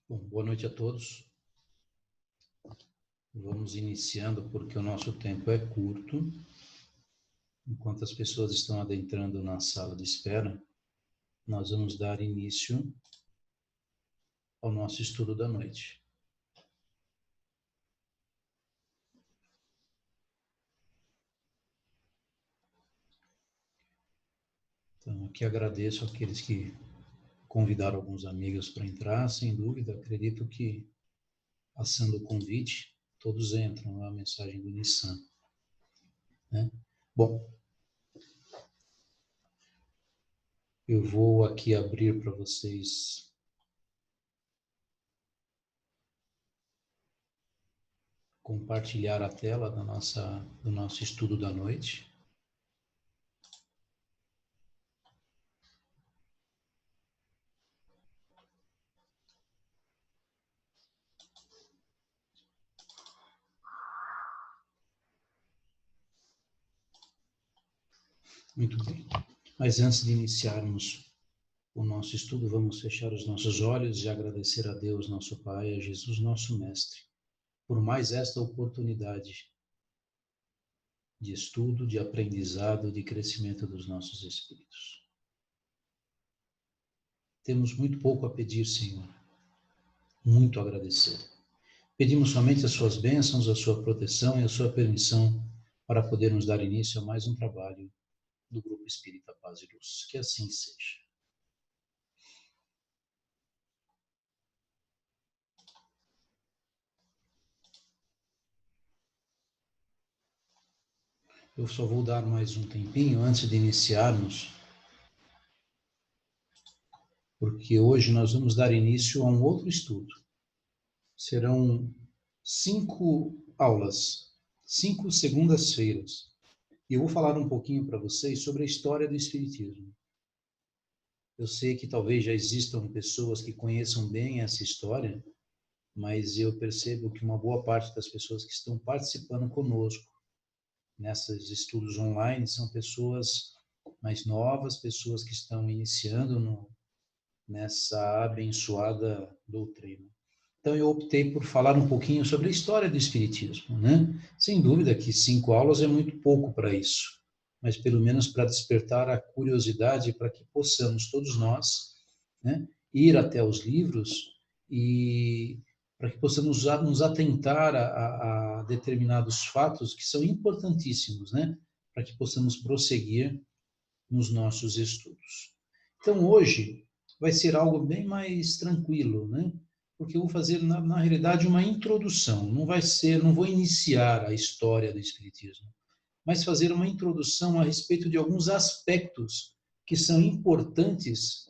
Bom, boa noite a todos. Vamos iniciando porque o nosso tempo é curto. Enquanto as pessoas estão adentrando na sala de espera, nós vamos dar início ao nosso estudo da noite. Então, aqui agradeço àqueles que convidaram alguns amigos para entrar, sem dúvida. Acredito que, passando o convite, todos entram na mensagem do Nissan, né? Bom, eu vou aqui abrir para vocês compartilhar a tela do nosso estudo da noite. Muito bem. Mas antes de iniciarmos o nosso estudo, vamos fechar os nossos olhos e agradecer a Deus, nosso Pai, a Jesus, nosso Mestre, por mais esta oportunidade de estudo, de aprendizado, de crescimento dos nossos espíritos. Temos muito pouco a pedir, Senhor, muito a agradecer. Pedimos somente as suas bênçãos, a sua proteção e a sua permissão para podermos dar início a mais um trabalho do Grupo Espírita Paz e Luz. Que assim seja. Eu só vou dar mais um tempinho antes de iniciarmos, porque hoje nós vamos dar início a um outro estudo. Serão 5 aulas, 5 segundas-feiras. E eu vou falar um pouquinho para vocês sobre a história do Espiritismo. Eu sei que talvez já existam pessoas que conheçam bem essa história, mas eu percebo que uma boa parte das pessoas que estão participando conosco nesses estudos online são pessoas mais novas, pessoas que estão iniciando nessa abençoada doutrina. Então eu optei por falar um pouquinho sobre a história do Espiritismo, né? Sem dúvida que 5 aulas é muito pouco para isso, mas pelo menos para despertar a curiosidade para que possamos todos nós, né, ir até os livros e para que possamos nos atentar a determinados fatos que são importantíssimos, né, para que possamos prosseguir nos nossos estudos. Então hoje vai ser algo bem mais tranquilo, né? Porque eu vou fazer, na realidade, uma introdução. Não vou iniciar a história do Espiritismo, mas fazer uma introdução a respeito de alguns aspectos que são importantes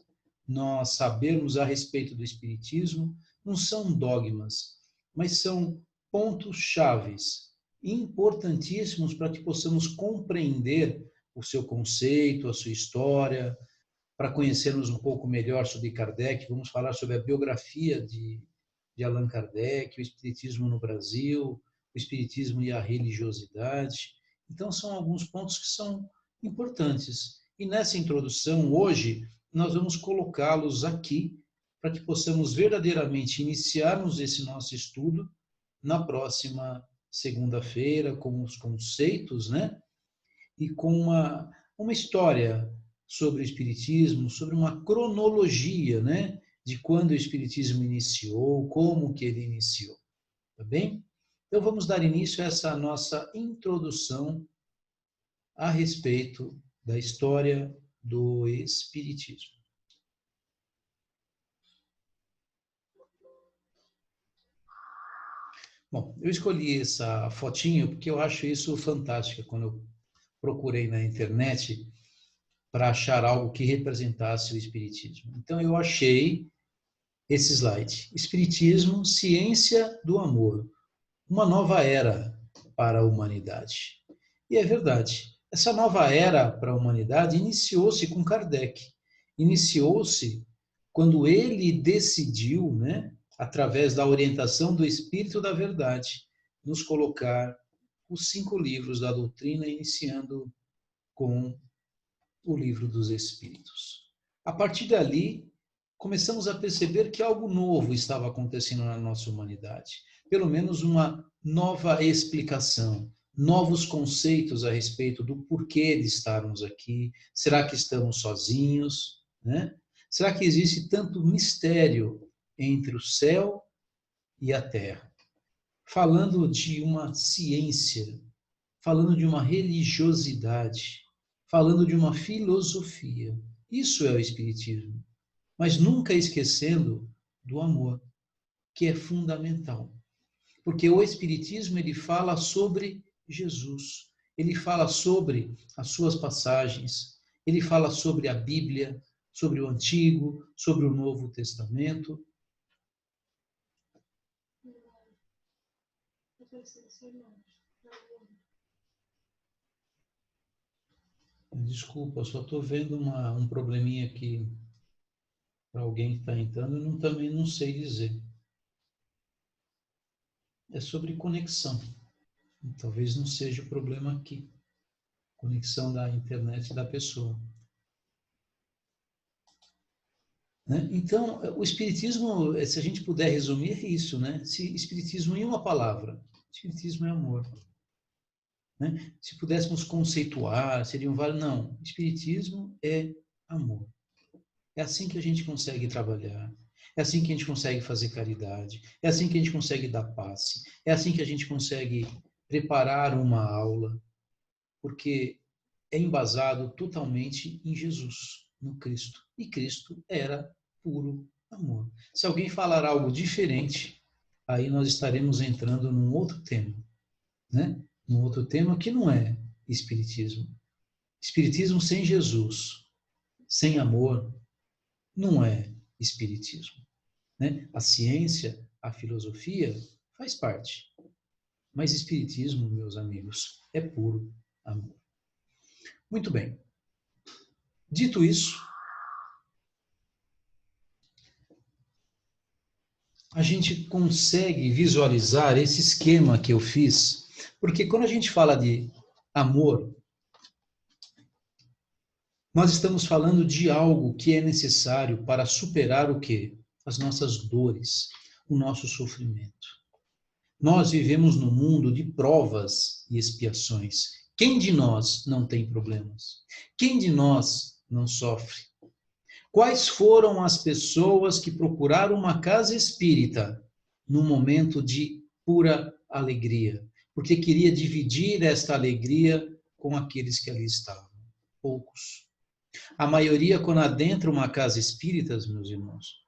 nós sabermos a respeito do Espiritismo. Não são dogmas, mas são pontos chaves importantíssimos para que possamos compreender o seu conceito, a sua história, para conhecermos um pouco melhor sobre Kardec. Vamos falar sobre a biografia de Allan Kardec, o Espiritismo no Brasil, o Espiritismo e a religiosidade. Então, são alguns pontos que são importantes. E nessa introdução, hoje, nós vamos colocá-los aqui para que possamos verdadeiramente iniciarmos esse nosso estudo na próxima segunda-feira, com os conceitos, né? E com uma história sobre o Espiritismo, sobre uma cronologia, né, de quando o Espiritismo iniciou, como que ele iniciou, tá bem? Então vamos dar início a essa nossa introdução a respeito da história do Espiritismo. Bom, eu escolhi essa fotinho porque eu acho isso fantástico. Quando eu procurei na internet para achar algo que representasse o Espiritismo. Então eu achei esse slide. Espiritismo, ciência do amor. Uma nova era para a humanidade. E é verdade. Essa nova era para a humanidade iniciou-se com Kardec. Iniciou-se quando ele decidiu, né, através da orientação do Espírito da Verdade, nos colocar os 5 livros da doutrina, iniciando com o Livro dos Espíritos. A partir dali, começamos a perceber que algo novo estava acontecendo na nossa humanidade. Pelo menos uma nova explicação, novos conceitos a respeito do porquê de estarmos aqui. Será que estamos sozinhos, né? Será que existe tanto mistério entre o céu e a terra? Falando de uma ciência, falando de uma religiosidade, falando de uma filosofia. Isso é o Espiritismo. Mas nunca esquecendo do amor, que é fundamental. Porque o Espiritismo, ele fala sobre Jesus, ele fala sobre as suas passagens, ele fala sobre a Bíblia, sobre o Antigo, sobre o Novo Testamento. Desculpa, só estou vendo um probleminha aqui para alguém que está entrando, eu também não sei dizer. É sobre conexão. Talvez não seja o problema aqui. Conexão da internet da pessoa. Né? Então, o Espiritismo, se a gente puder resumir, é isso, né? Espiritismo em uma palavra. Espiritismo é amor. Né? Se pudéssemos conceituar, seriam vários. Não, Espiritismo é amor. É assim que a gente consegue trabalhar. É assim que a gente consegue fazer caridade. É assim que a gente consegue dar passe. É assim que a gente consegue preparar uma aula. Porque é embasado totalmente em Jesus, no Cristo. E Cristo era puro amor. Se alguém falar algo diferente, aí nós estaremos entrando num outro tema, né? Num outro tema que não é Espiritismo. Espiritismo sem Jesus, sem amor, não é Espiritismo. Né? A ciência, a filosofia faz parte. Mas Espiritismo, meus amigos, é puro amor. Muito bem. Dito isso, a gente consegue visualizar esse esquema que eu fiz, porque quando a gente fala de amor, nós estamos falando de algo que é necessário para superar o quê? As nossas dores, o nosso sofrimento. Nós vivemos num mundo de provas e expiações. Quem de nós não tem problemas? Quem de nós não sofre? Quais foram as pessoas que procuraram uma casa espírita num momento de pura alegria? Porque queria dividir esta alegria com aqueles que ali estavam. Poucos. A maioria, quando adentra uma casa espírita, meus irmãos,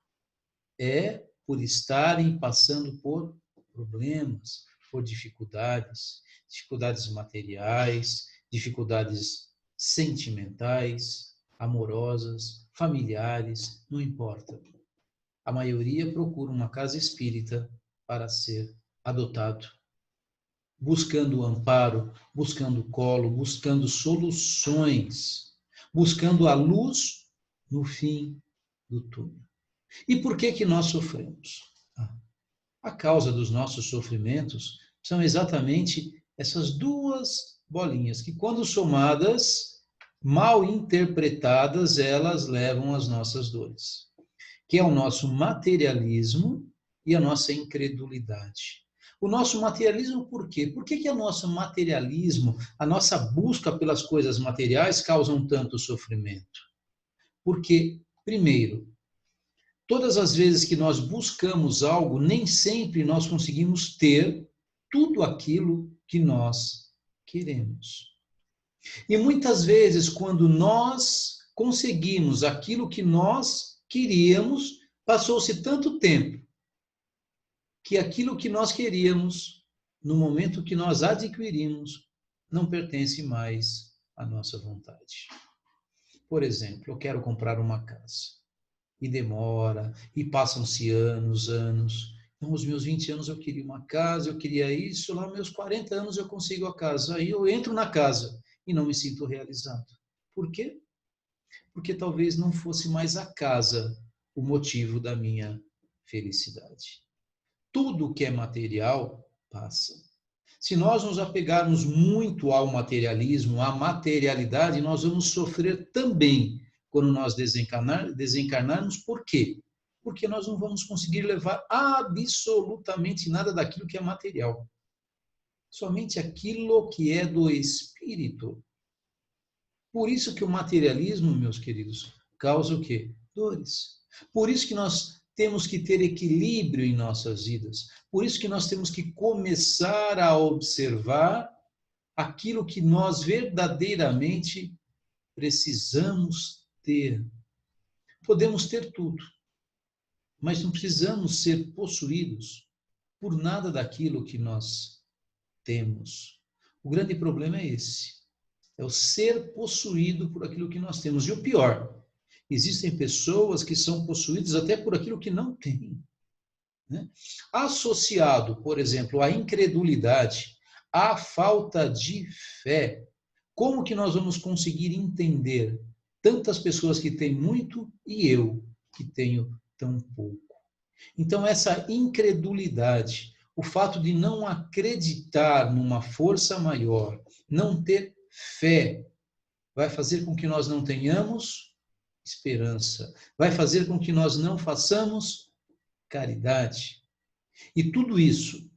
é por estarem passando por problemas, por dificuldades, dificuldades materiais, dificuldades sentimentais, amorosas, familiares, não importa. A maioria procura uma casa espírita para ser adotado, buscando amparo, buscando colo, buscando soluções, buscando a luz no fim do túnel. E por que nós sofremos? A causa dos nossos sofrimentos são exatamente essas duas bolinhas, que quando somadas, mal interpretadas, elas levam às nossas dores, que é o nosso materialismo e a nossa incredulidade. O nosso materialismo por quê? Por que o nosso materialismo, a nossa busca pelas coisas materiais causam tanto sofrimento? Porque, primeiro, todas as vezes que nós buscamos algo, nem sempre nós conseguimos ter tudo aquilo que nós queremos. E muitas vezes, quando nós conseguimos aquilo que nós queríamos, passou-se tanto tempo que aquilo que nós queríamos, no momento que nós adquirimos, não pertence mais à nossa vontade. Por exemplo, eu quero comprar uma casa. E demora, e passam-se anos. Então, aos meus 20 anos eu queria uma casa, eu queria isso, lá aos meus 40 anos eu consigo a casa. Aí eu entro na casa e não me sinto realizado. Por quê? Porque talvez não fosse mais a casa o motivo da minha felicidade. Tudo que é material passa. Se nós nos apegarmos muito ao materialismo, à materialidade, nós vamos sofrer também quando nós desencarnarmos. Por quê? Porque nós não vamos conseguir levar absolutamente nada daquilo que é material. Somente aquilo que é do espírito. Por isso que o materialismo, meus queridos, causa o quê? Dores. Por isso que nós temos que ter equilíbrio em nossas vidas. Por isso que nós temos que começar a observar aquilo que nós verdadeiramente precisamos ter. Podemos ter tudo, mas não precisamos ser possuídos por nada daquilo que nós temos. O grande problema é esse. É o ser possuído por aquilo que nós temos. E o pior, existem pessoas que são possuídas até por aquilo que não têm. Né? Associado, por exemplo, à incredulidade, à falta de fé, como que nós vamos conseguir entender tantas pessoas que têm muito e eu que tenho tão pouco? Então, essa incredulidade, o fato de não acreditar numa força maior, não ter fé, vai fazer com que nós não tenhamos esperança, vai fazer com que nós não façamos caridade. E tudo isso,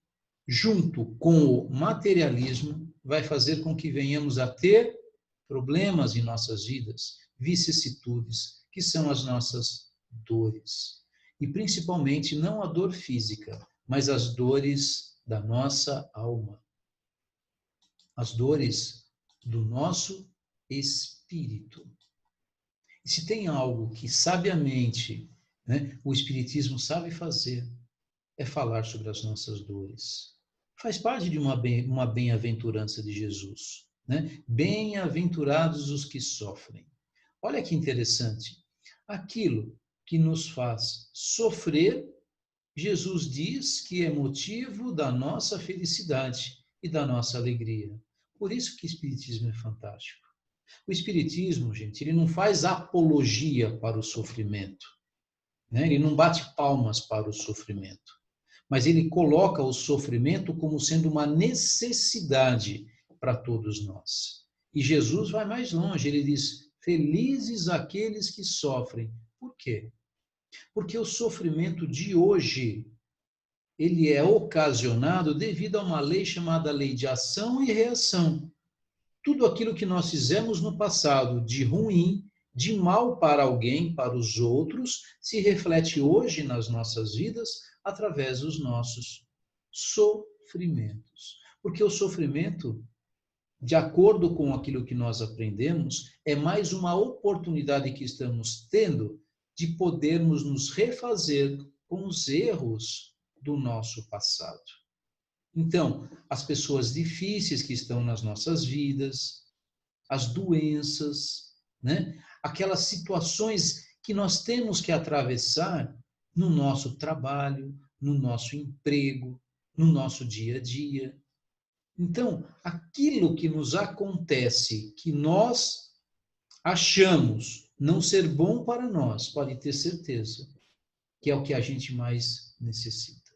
junto com o materialismo, vai fazer com que venhamos a ter problemas em nossas vidas, vicissitudes, que são as nossas dores. E principalmente não a dor física, mas as dores da nossa alma. As dores do nosso espírito. E se tem algo que sabiamente, né, o Espiritismo sabe fazer, é falar sobre as nossas dores. Faz parte de uma bem-aventurança de Jesus. Né? Bem-aventurados os que sofrem. Olha que interessante. Aquilo que nos faz sofrer, Jesus diz que é motivo da nossa felicidade e da nossa alegria. Por isso que o Espiritismo é fantástico. O Espiritismo, gente, ele não faz apologia para o sofrimento. Né? Ele não bate palmas para o sofrimento. Mas ele coloca o sofrimento como sendo uma necessidade para todos nós. E Jesus vai mais longe, ele diz, felizes aqueles que sofrem. Por quê? Porque o sofrimento de hoje, ele é ocasionado devido a uma lei chamada lei de ação e reação. Tudo aquilo que nós fizemos no passado de ruim, de mal para alguém, para os outros, se reflete hoje nas nossas vidas através dos nossos sofrimentos. Porque o sofrimento, de acordo com aquilo que nós aprendemos, é mais uma oportunidade que estamos tendo de podermos nos refazer com os erros do nosso passado. Então, as pessoas difíceis que estão nas nossas vidas, as doenças, né? Aquelas situações que nós temos que atravessar no nosso trabalho, no nosso emprego, no nosso dia a dia. Então, aquilo que nos acontece, que nós achamos não ser bom para nós, pode ter certeza que é o que a gente mais necessita.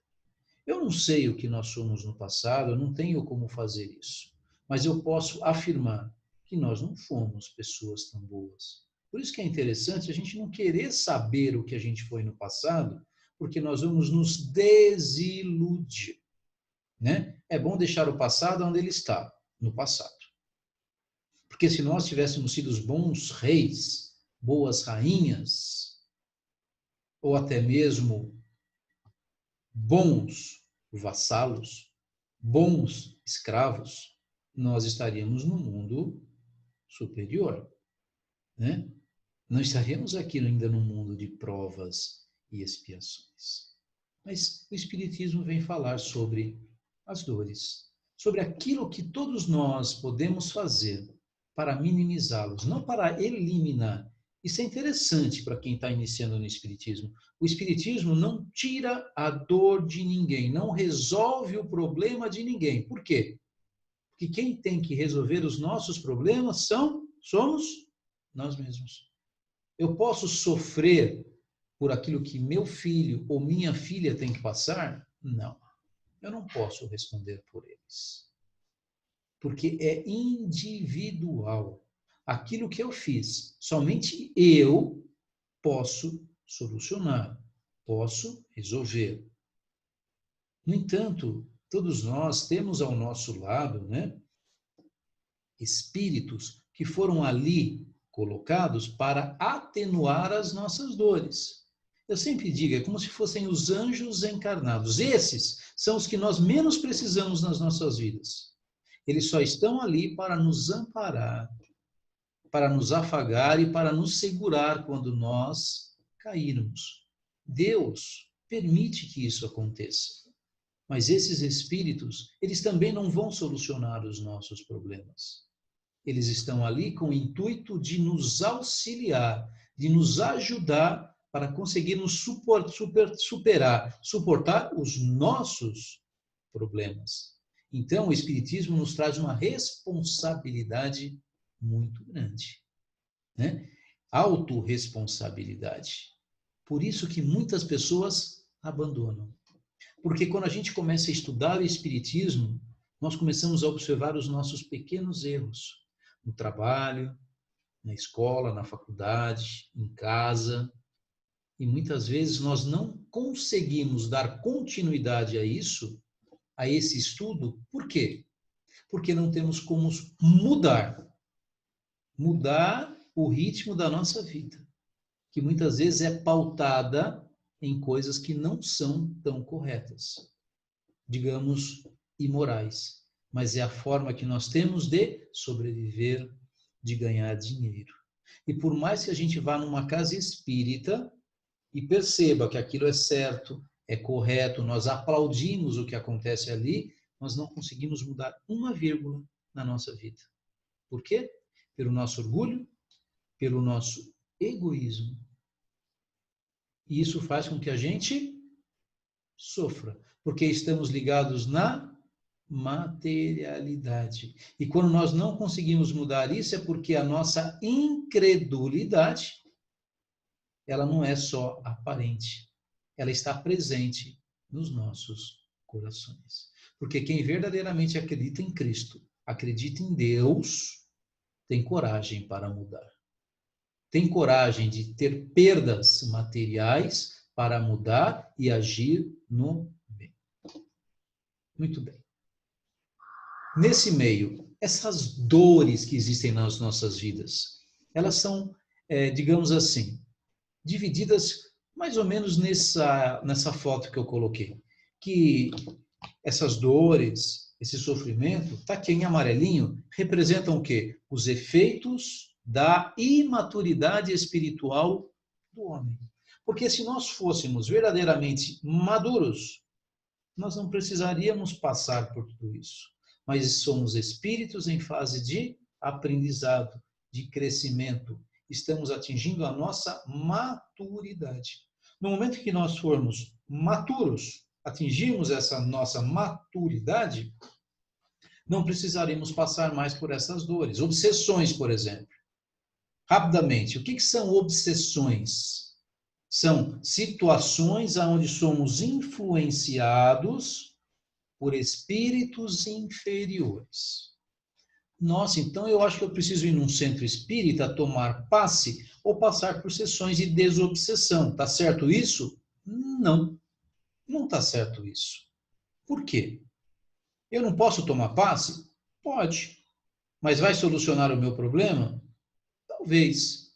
Eu não sei o que nós somos no passado, eu não tenho como fazer isso, mas eu posso afirmar que nós não fomos pessoas tão boas. Por isso que é interessante a gente não querer saber o que a gente foi no passado, porque nós vamos nos desiludir. Né? É bom deixar o passado onde ele está, no passado. Porque se nós tivéssemos sido bons reis, boas rainhas, ou até mesmo bons vassalos, bons escravos, nós estaríamos no mundo superior, né? Não estaríamos aqui ainda no mundo de provas e expiações. Mas o Espiritismo vem falar sobre as dores, sobre aquilo que todos nós podemos fazer para minimizá-los, não para eliminar. Isso é interessante para quem está iniciando no Espiritismo. O Espiritismo não tira a dor de ninguém, não resolve o problema de ninguém. Por quê? Porque quem tem que resolver os nossos problemas somos nós mesmos. Eu posso sofrer por aquilo que meu filho ou minha filha tem que passar? Não. Eu não posso responder por eles. Porque é individual. Aquilo que eu fiz, somente eu posso solucionar. posso resolver. No entanto, todos nós temos ao nosso lado, né, espíritos que foram ali colocados para atenuar as nossas dores. Eu sempre digo, é como se fossem os anjos encarnados. Esses são os que nós menos precisamos nas nossas vidas. Eles só estão ali para nos amparar, para nos afagar e para nos segurar quando nós cairmos. Deus permite que isso aconteça. Mas esses espíritos, eles também não vão solucionar os nossos problemas. Eles estão ali com o intuito de nos auxiliar, de nos ajudar para conseguirmos suportar os nossos problemas. Então, o Espiritismo nos traz uma responsabilidade muito grande, né? Autorresponsabilidade. Por isso que muitas pessoas abandonam. Porque quando a gente começa a estudar o Espiritismo, nós começamos a observar os nossos pequenos erros no trabalho, na escola, na faculdade, em casa. E muitas vezes nós não conseguimos dar continuidade a isso, a esse estudo. Por quê? Porque não temos como mudar o ritmo da nossa vida, que muitas vezes é pautada em coisas que não são tão corretas, digamos, imorais, mas é a forma que nós temos de sobreviver, de ganhar dinheiro. E por mais que a gente vá numa casa espírita e perceba que aquilo é certo, é correto, nós aplaudimos o que acontece ali, nós não conseguimos mudar uma vírgula na nossa vida. Por quê? Pelo nosso orgulho, pelo nosso egoísmo. E isso faz com que a gente sofra, porque estamos ligados na materialidade. E quando nós não conseguimos mudar isso, é porque a nossa incredulidade, ela não é só aparente, ela está presente nos nossos corações. Porque quem verdadeiramente acredita em Cristo, acredita em Deus, tem coragem para mudar. Tem coragem de ter perdas materiais para mudar e agir no bem. Muito bem. Nesse meio, essas dores que existem nas nossas vidas, elas são, digamos assim, divididas mais ou menos nessa foto que eu coloquei. Que essas dores, esse sofrimento, está aqui em amarelinho, representam o quê? Os efeitos da imaturidade espiritual do homem. Porque se nós fôssemos verdadeiramente maduros, nós não precisaríamos passar por tudo isso. Mas somos espíritos em fase de aprendizado, de crescimento. Estamos atingindo a nossa maturidade. No momento que nós formos maturos, atingirmos essa nossa maturidade, não precisaremos passar mais por essas dores. Obsessões, por exemplo. Rapidamente, o que são obsessões? São situações onde somos influenciados por espíritos inferiores. Nossa, então eu acho que eu preciso ir num centro espírita, tomar passe ou passar por sessões de desobsessão. Tá certo isso? Não, não tá certo isso. Por quê? Eu não posso tomar passe? Pode. Mas vai solucionar o meu problema? Talvez.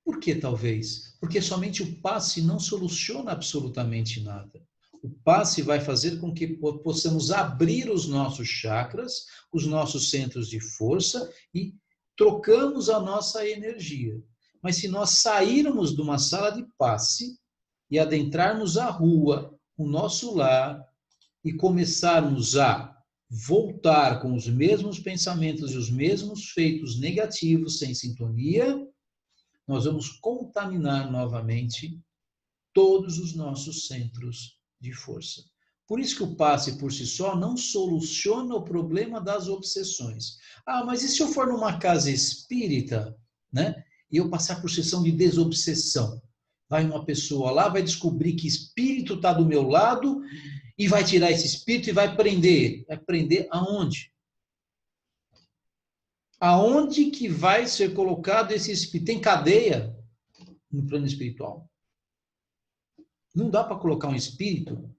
Por que talvez? Porque somente o passe não soluciona absolutamente nada. O passe vai fazer com que possamos abrir os nossos chakras, os nossos centros de força e trocamos a nossa energia. Mas se nós sairmos de uma sala de passe e adentrarmos a rua, o nosso lar, e começarmos a voltar com os mesmos pensamentos e os mesmos feitos negativos sem sintonia, nós vamos contaminar novamente todos os nossos centros de força. Por isso que o passe por si só não soluciona o problema das obsessões. Ah, mas e se eu for numa casa espírita, né, e eu passar por sessão de desobsessão? Vai uma pessoa lá, vai descobrir que espírito está do meu lado e vai tirar esse espírito e vai prender. Vai prender aonde? Aonde que vai ser colocado esse espírito? Tem cadeia no plano espiritual? Não dá para colocar um espírito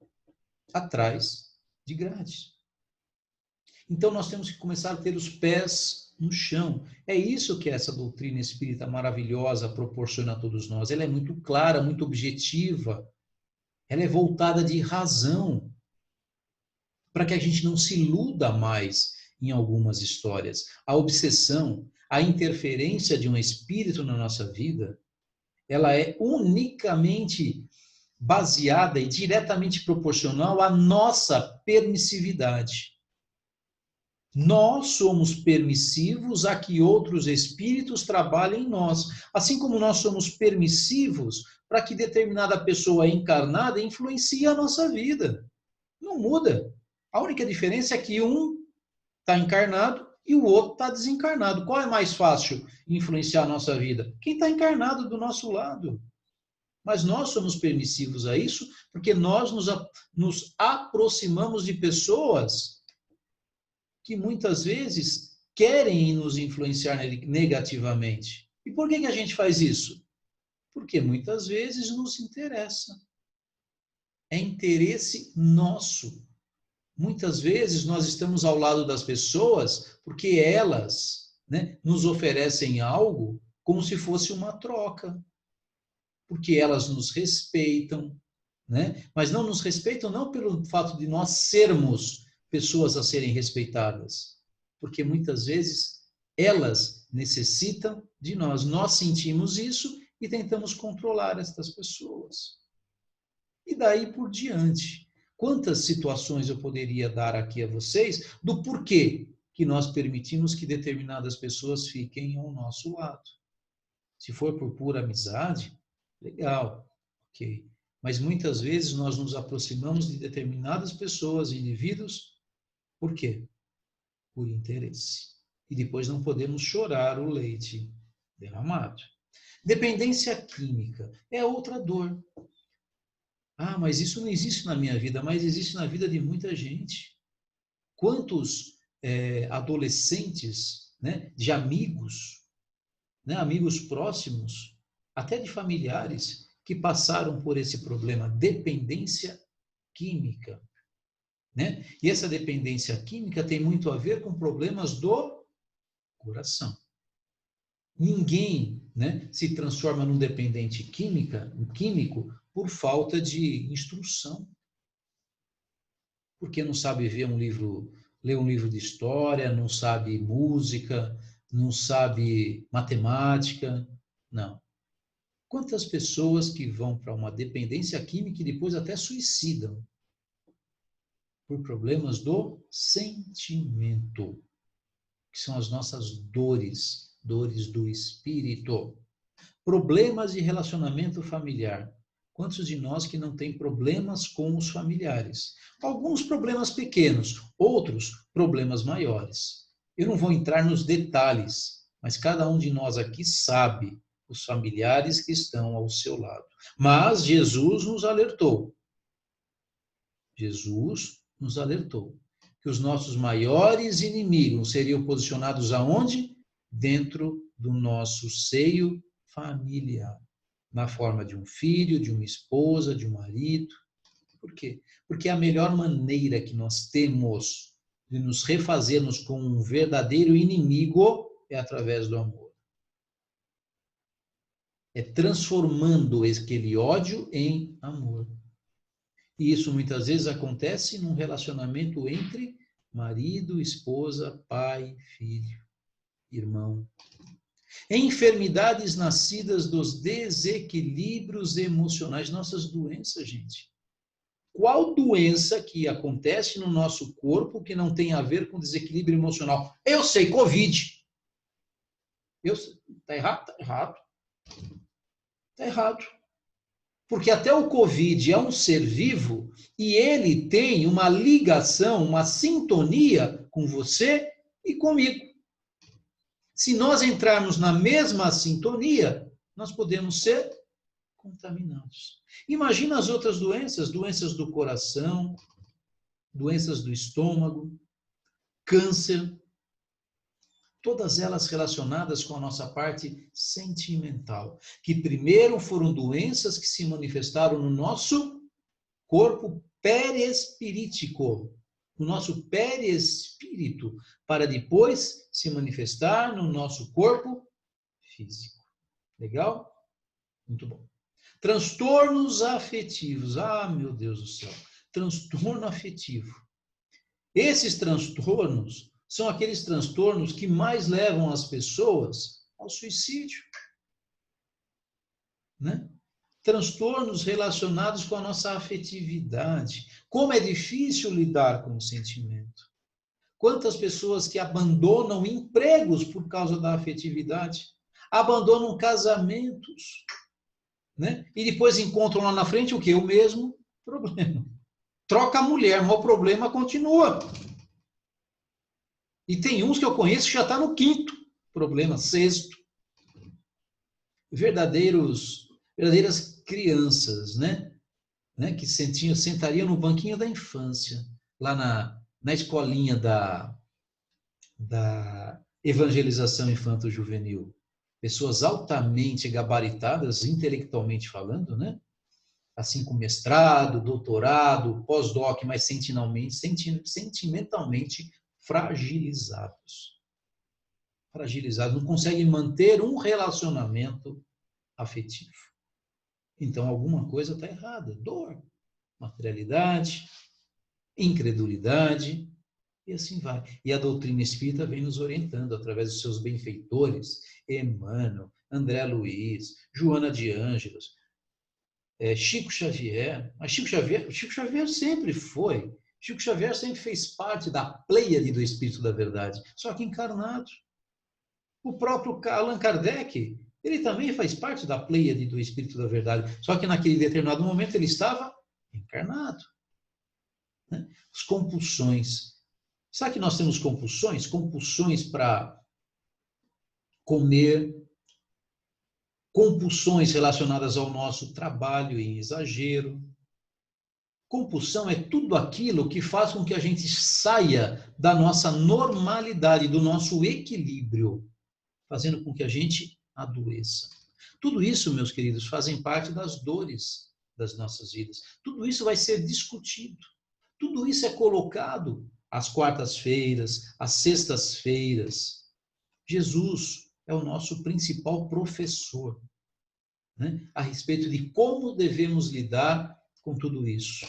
atrás de grades. Então nós temos que começar a ter os pés no chão. É isso que essa doutrina espírita maravilhosa proporciona a todos nós. Ela é muito clara, muito objetiva. Ela é voltada de razão, para que a gente não se iluda mais em algumas histórias. A obsessão, a interferência de um espírito na nossa vida, ela é unicamente baseada e diretamente proporcional à nossa permissividade. Nós somos permissivos a que outros espíritos trabalhem em nós, assim como nós somos permissivos para que determinada pessoa encarnada influencie a nossa vida. Não muda. A única diferença é que um está encarnado e o outro está desencarnado. Qual é mais fácil influenciar a nossa vida? Quem está encarnado do nosso lado. Mas nós somos permissivos a isso porque nós nos aproximamos de pessoas que muitas vezes querem nos influenciar negativamente. E por que a gente faz isso? Porque muitas vezes nos interessa. É interesse nosso. Muitas vezes nós estamos ao lado das pessoas porque elas, né, nos oferecem algo como se fosse uma troca. Porque elas nos respeitam, né? Mas não nos respeitam não pelo fato de nós sermos pessoas a serem respeitadas, porque muitas vezes elas necessitam de nós. Nós sentimos isso e tentamos controlar estas pessoas. E daí por diante. Quantas situações eu poderia dar aqui a vocês do porquê que nós permitimos que determinadas pessoas fiquem ao nosso lado. Se for por pura amizade, legal, ok. Mas muitas vezes nós nos aproximamos de determinadas pessoas, indivíduos, por quê? Por interesse. E depois não podemos chorar o leite derramado. Dependência química é outra dor. Ah, mas isso não existe na minha vida, mas existe na vida de muita gente. Quantos adolescentes, né, de amigos, né, amigos próximos, até de familiares, que passaram por esse problema, dependência química. Né? E essa dependência química tem muito a ver com problemas do coração. Ninguém, né, se transforma num dependente químico por falta de instrução. Porque não sabe ler um livro de história, não sabe música, não sabe matemática. Não. Quantas pessoas que vão para uma dependência química e depois até suicidam por problemas do sentimento, que são as nossas dores do espírito. Problemas de relacionamento familiar. Quantos de nós que não tem problemas com os familiares? Alguns problemas pequenos, outros problemas maiores. Eu não vou entrar nos detalhes, mas cada um de nós aqui sabe os familiares que estão ao seu lado. Mas Jesus nos alertou. Jesus nos alertou que os nossos maiores inimigos seriam posicionados aonde? Dentro do nosso seio familiar. Na forma de um filho, de uma esposa, de um marido. Por quê? Porque a melhor maneira que nós temos de nos refazermos com um verdadeiro inimigo é através do amor. É transformando aquele ódio em amor. E isso muitas vezes acontece num relacionamento entre marido, esposa, pai, filho, irmão. Enfermidades nascidas dos desequilíbrios emocionais, nossas doenças, gente. Qual doença que acontece no nosso corpo que não tem a ver com desequilíbrio emocional? Eu sei, Covid. Está errado? Está errado. Está errado. Porque até o Covid é um ser vivo e ele tem uma ligação, uma sintonia com você e comigo. Se nós entrarmos na mesma sintonia, nós podemos ser contaminados. Imagina as outras doenças, doenças do coração, doenças do estômago, câncer. Todas elas relacionadas com a nossa parte sentimental, que primeiro foram doenças que se manifestaram no nosso corpo perispirítico, no nosso perispírito, para depois se manifestar no nosso corpo físico. Legal? Muito bom. Transtornos afetivos. Ah, meu Deus do céu. Transtorno afetivo. Esses transtornos são aqueles transtornos que mais levam as pessoas ao suicídio, né? Transtornos relacionados com a nossa afetividade. Como é difícil lidar com o sentimento. Quantas pessoas que abandonam empregos por causa da afetividade, abandonam casamentos, né? E depois encontram lá na frente o quê? O mesmo problema. Troca a mulher, mas o problema continua. E tem uns que eu conheço que já está no 5º problema, 6º. Verdadeiras crianças, né? Que sentariam no banquinho da infância, lá na escolinha da evangelização infanto-juvenil. Pessoas altamente gabaritadas, intelectualmente falando, né? Assim com mestrado, doutorado, pós-doc, mas sentimentalmente fragilizados. Não conseguem manter um relacionamento afetivo. Então, alguma coisa está errada. Dor, materialidade, incredulidade, e assim vai. E a doutrina espírita vem nos orientando através dos seus benfeitores, Emmanuel, André Luiz, Joana de Ângelos, Chico Xavier. Mas Chico Xavier sempre foi. Chico Xavier sempre fez parte da pleiade do Espírito da Verdade, só que encarnado. O próprio Allan Kardec, ele também faz parte da pleiade do Espírito da Verdade, só que naquele determinado momento ele estava encarnado. Né? As compulsões. Sabe que nós temos compulsões? Compulsões para comer, compulsões relacionadas ao nosso trabalho em exagero. Compulsão é tudo aquilo que faz com que a gente saia da nossa normalidade, do nosso equilíbrio, fazendo com que a gente adoeça. Tudo isso, meus queridos, fazem parte das dores das nossas vidas. Tudo isso vai ser discutido. Tudo isso é colocado às quartas-feiras, às sextas-feiras. Jesus é o nosso principal professor, né? A respeito de como devemos lidar com tudo isso.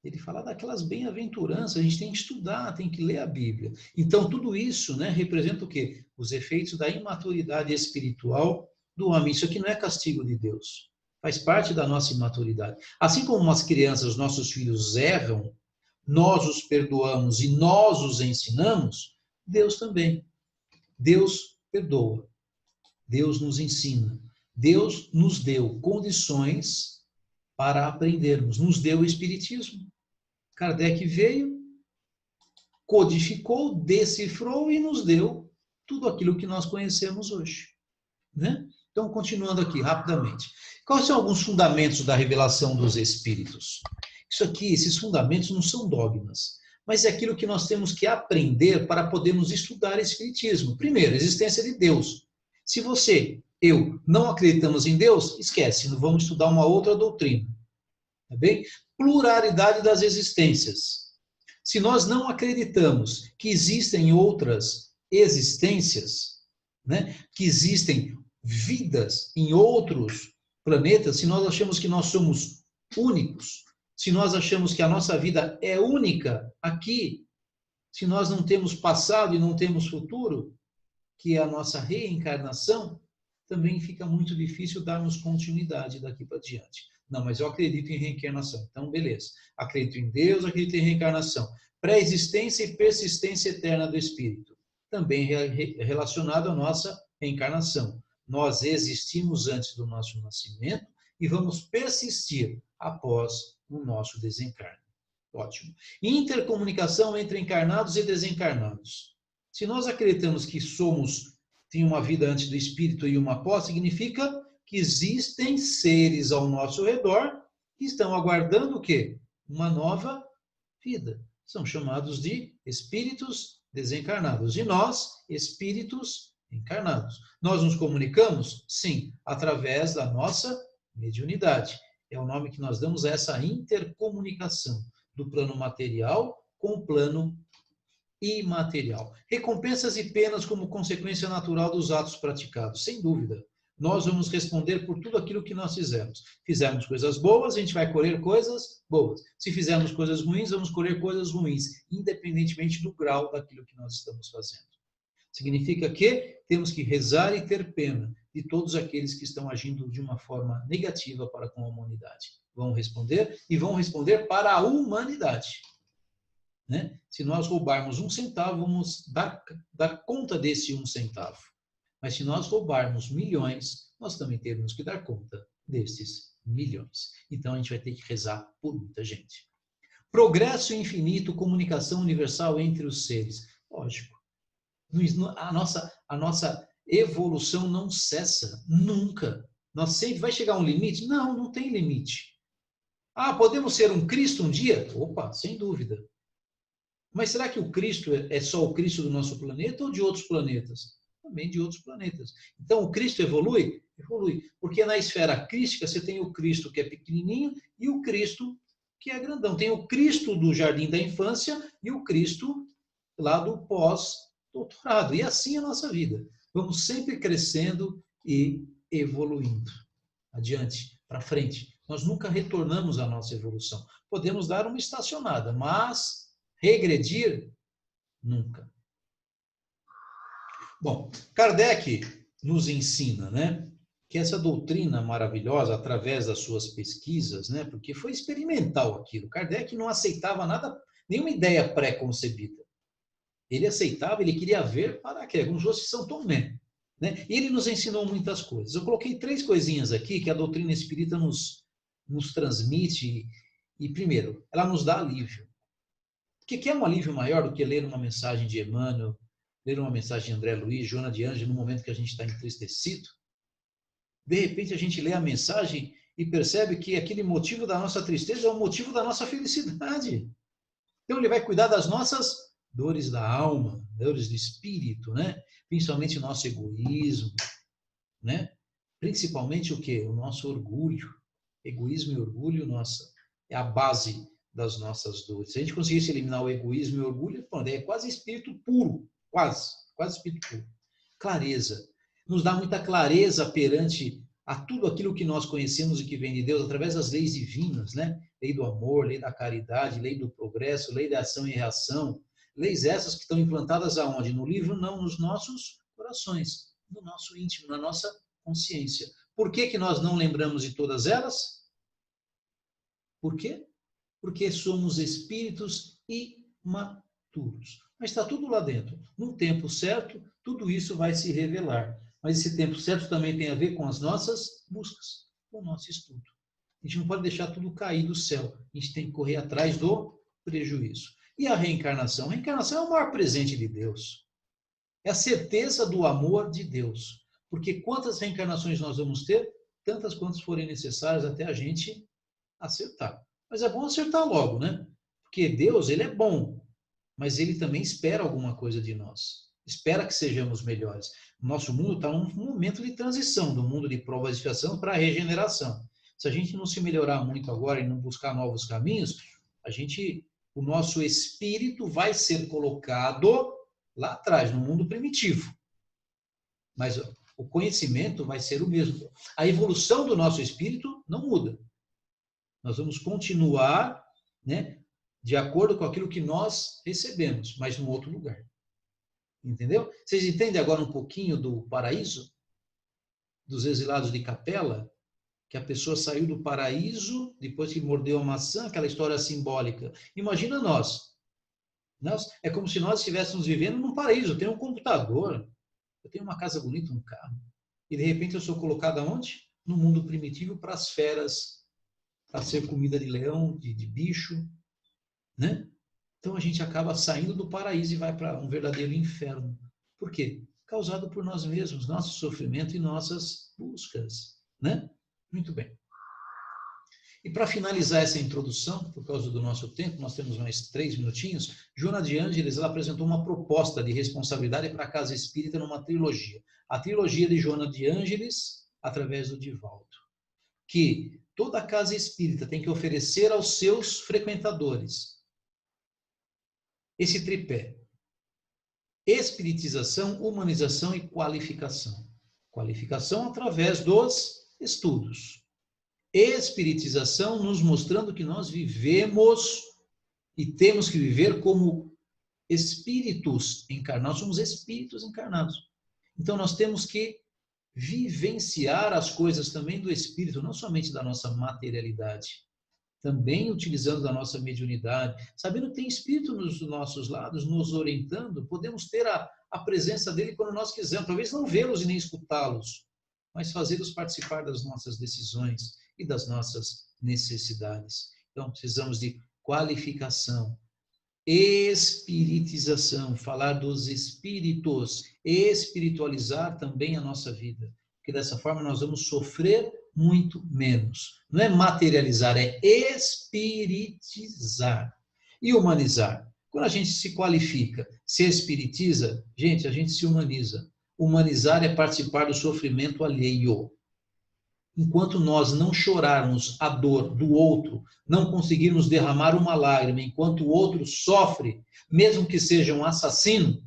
Ele fala daquelas bem-aventuranças, a gente tem que estudar, tem que ler a Bíblia. Então, tudo isso, né, representa o quê? Os efeitos da imaturidade espiritual do homem. Isso aqui não é castigo de Deus. Faz parte da nossa imaturidade. Assim como as crianças, os nossos filhos erram, nós os perdoamos e nós os ensinamos, Deus também. Deus perdoa. Deus nos ensina. Deus nos deu condições para aprendermos. Nos deu o Espiritismo. Kardec veio, codificou, decifrou e nos deu tudo aquilo que nós conhecemos hoje. Né? Então, continuando aqui, rapidamente. Quais são alguns fundamentos da revelação dos Espíritos? Isso aqui, esses fundamentos não são dogmas, mas é aquilo que nós temos que aprender para podermos estudar Espiritismo. Primeiro, a existência de Deus. Se você, eu, não acreditamos em Deus, esquece, não vamos estudar uma outra doutrina. Tá bem? Pluralidade das existências. Se nós não acreditamos que existem outras existências, né, que existem vidas em outros planetas, se nós achamos que nós somos únicos, se nós achamos que a nossa vida é única aqui, se nós não temos passado e não temos futuro, que é a nossa reencarnação, também fica muito difícil darmos continuidade daqui para diante. Não, mas eu acredito em reencarnação. Então, beleza. Acredito em Deus, acredito em reencarnação. Pré-existência e persistência eterna do Espírito. Também relacionado à nossa reencarnação. Nós existimos antes do nosso nascimento e vamos persistir após o nosso desencarne. Ótimo. Intercomunicação entre encarnados e desencarnados. Se nós acreditamos que tem uma vida antes do Espírito e uma após, significa que existem seres ao nosso redor que estão aguardando o quê? Uma nova vida. São chamados de espíritos desencarnados. E nós, espíritos encarnados. Nós nos comunicamos? Sim, através da nossa mediunidade. É o nome que nós damos a essa intercomunicação do plano material com o plano imaterial. Recompensas e penas como consequência natural dos atos praticados, sem dúvida. Nós vamos responder por tudo aquilo que nós fizemos. Fizermos coisas boas, a gente vai colher coisas boas. Se fizermos coisas ruins, vamos colher coisas ruins, independentemente do grau daquilo que nós estamos fazendo. Significa que temos que rezar e ter pena de todos aqueles que estão agindo de uma forma negativa para com a humanidade. Vão responder e vão responder para a humanidade. Né? Se nós roubarmos 1 centavo, vamos dar conta desse 1 centavo. Mas se nós roubarmos milhões, nós também temos que dar conta desses milhões. Então a gente vai ter que rezar por muita gente. Progresso infinito, comunicação universal entre os seres. Lógico. A nossa evolução não cessa, nunca. Nós sempre vai chegar a um limite? Não, não tem limite. Ah, podemos ser um Cristo um dia? Opa, sem dúvida. Mas será que o Cristo é só o Cristo do nosso planeta ou de outros planetas? Também de outros planetas. Então, o Cristo evolui? Evolui. Porque na esfera crística você tem o Cristo que é pequenininho e o Cristo que é grandão. Tem o Cristo do jardim da infância e o Cristo lá do pós-doutorado. E assim é a nossa vida. Vamos sempre crescendo e evoluindo. Adiante, para frente. Nós nunca retornamos à nossa evolução. Podemos dar uma estacionada, mas regredir, nunca. Bom, Kardec nos ensina, né, que essa doutrina maravilhosa, através das suas pesquisas, né, porque foi experimental aquilo. Kardec não aceitava nada, nenhuma ideia pré-concebida. Ele aceitava, ele queria ver para quê? Como se fosse São Tomé. Né? E ele nos ensinou muitas coisas. Eu coloquei 3 coisinhas aqui que a doutrina espírita nos transmite. E, primeiro, ela nos dá alívio. Porque que é um alívio maior do que ler uma mensagem de Emmanuel, ler uma mensagem de André Luiz, Joana de Ângeles, no momento que a gente está entristecido? De repente a gente lê a mensagem e percebe que aquele motivo da nossa tristeza é o motivo da nossa felicidade. Então ele vai cuidar das nossas dores da alma, dores do espírito, né? Principalmente o nosso egoísmo, né? Principalmente o quê? O nosso orgulho. Egoísmo e orgulho, nossa, é a base das nossas dores. Se a gente conseguisse eliminar o egoísmo e o orgulho, é quase espírito puro, quase espírito puro. Clareza. Nos dá muita clareza perante a tudo aquilo que nós conhecemos e que vem de Deus através das leis divinas, né? Lei do amor, lei da caridade, lei do progresso, lei da ação e reação. Leis essas que estão implantadas aonde? No livro, não, nos nossos corações, no nosso íntimo, na nossa consciência. Por que nós não lembramos de todas elas? Por quê? Porque somos espíritos imaturos. Mas está tudo lá dentro. No tempo certo, tudo isso vai se revelar. Mas esse tempo certo também tem a ver com as nossas buscas, com o nosso estudo. A gente não pode deixar tudo cair do céu. A gente tem que correr atrás do prejuízo. E a reencarnação? A reencarnação é o maior presente de Deus. É a certeza do amor de Deus. Porque quantas reencarnações nós vamos ter? Tantas quantas forem necessárias até a gente acertar. Mas é bom acertar logo, né? Porque Deus, ele é bom, mas ele também espera alguma coisa de nós. Espera que sejamos melhores. O nosso mundo está num momento de transição, do mundo de prova e expiação para a regeneração. Se a gente não se melhorar muito agora e não buscar novos caminhos, o nosso espírito vai ser colocado lá atrás, no mundo primitivo. Mas o conhecimento vai ser o mesmo. A evolução do nosso espírito não muda. Nós vamos continuar, né, de acordo com aquilo que nós recebemos, mas num outro lugar. Entendeu? Vocês entendem agora um pouquinho do paraíso? Dos exilados de Capela? Que a pessoa saiu do paraíso depois que mordeu a maçã, aquela história simbólica. Imagina nós. É como se nós estivéssemos vivendo num paraíso. Eu tenho um computador, eu tenho uma casa bonita, um carro. E de repente eu sou colocado aonde? No mundo primitivo para as feras, para ser comida de leão, de bicho, né? Então a gente acaba saindo do paraíso e vai para um verdadeiro inferno. Por quê? Causado por nós mesmos, nosso sofrimento e nossas buscas, né? Muito bem. E para finalizar essa introdução, por causa do nosso tempo, nós temos mais 3 minutinhos, Joana de Ângeles ela apresentou uma proposta de responsabilidade para a Casa Espírita numa trilogia. A trilogia de Joana de Ângeles, através do Divaldo. Que toda a Casa Espírita tem que oferecer aos seus frequentadores esse tripé: espiritização, humanização e qualificação. Qualificação através dos estudos. Espiritização nos mostrando que nós vivemos e temos que viver como espíritos encarnados, somos espíritos encarnados. Então nós temos que vivenciar as coisas também do espírito, não somente da nossa materialidade, também utilizando da nossa mediunidade, sabendo que tem espírito nos nossos lados, nos orientando, podemos ter a presença dele quando nós quisermos, talvez não vê-los e nem escutá-los, mas fazê-los participar das nossas decisões e das nossas necessidades. Então, precisamos de qualificação, espiritização, falar dos espíritos, espiritualizar também a nossa vida, porque dessa forma nós vamos sofrer muito menos. Não é materializar, é espiritizar e humanizar. Quando a gente se qualifica, se espiritiza, gente, a gente se humaniza. Humanizar é participar do sofrimento alheio. Enquanto nós não chorarmos a dor do outro, não conseguirmos derramar uma lágrima enquanto o outro sofre, mesmo que seja um assassino,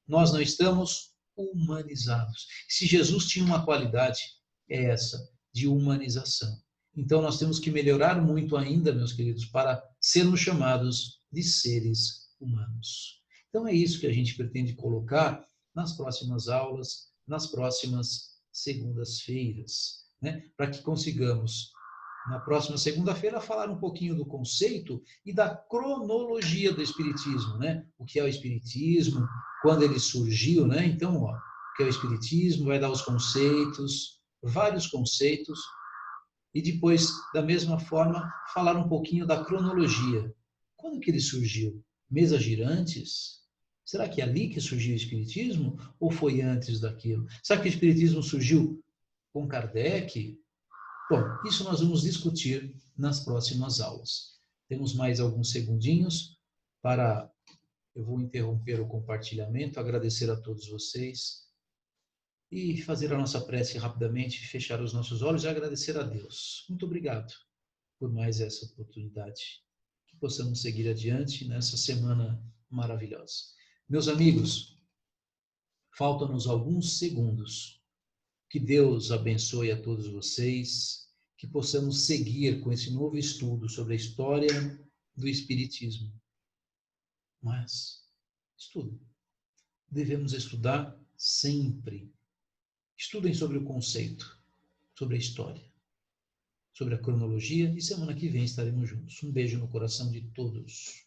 nós não estamos humanizados. Se Jesus tinha uma qualidade, é essa, de humanização. Então nós temos que melhorar muito ainda, meus queridos, para sermos chamados de seres humanos. Então é isso que a gente pretende colocar nas próximas aulas, nas próximas segundas-feiras. Né? Para que consigamos, na próxima segunda-feira, falar um pouquinho do conceito e da cronologia do Espiritismo, né? O que é o Espiritismo, quando ele surgiu, né? Então, ó, o que é o Espiritismo, vai dar os conceitos, vários conceitos, e depois, da mesma forma, falar um pouquinho da cronologia. Quando que ele surgiu? Mesas girantes? Será que é ali que surgiu o Espiritismo? Ou foi antes daquilo? Será que o Espiritismo surgiu com Kardec? Bom, isso nós vamos discutir nas próximas aulas. Temos mais alguns segundinhos para... Eu vou interromper o compartilhamento, agradecer a todos vocês e fazer a nossa prece rapidamente, fechar os nossos olhos e agradecer a Deus. Muito obrigado por mais essa oportunidade. Que possamos seguir adiante nessa semana maravilhosa. Meus amigos, faltam-nos alguns segundos. Que Deus abençoe a todos vocês, que possamos seguir com esse novo estudo sobre a história do Espiritismo. Mas, estudo. Devemos estudar sempre. Estudem sobre o conceito, sobre a história, sobre a cronologia e semana que vem estaremos juntos. Um beijo no coração de todos.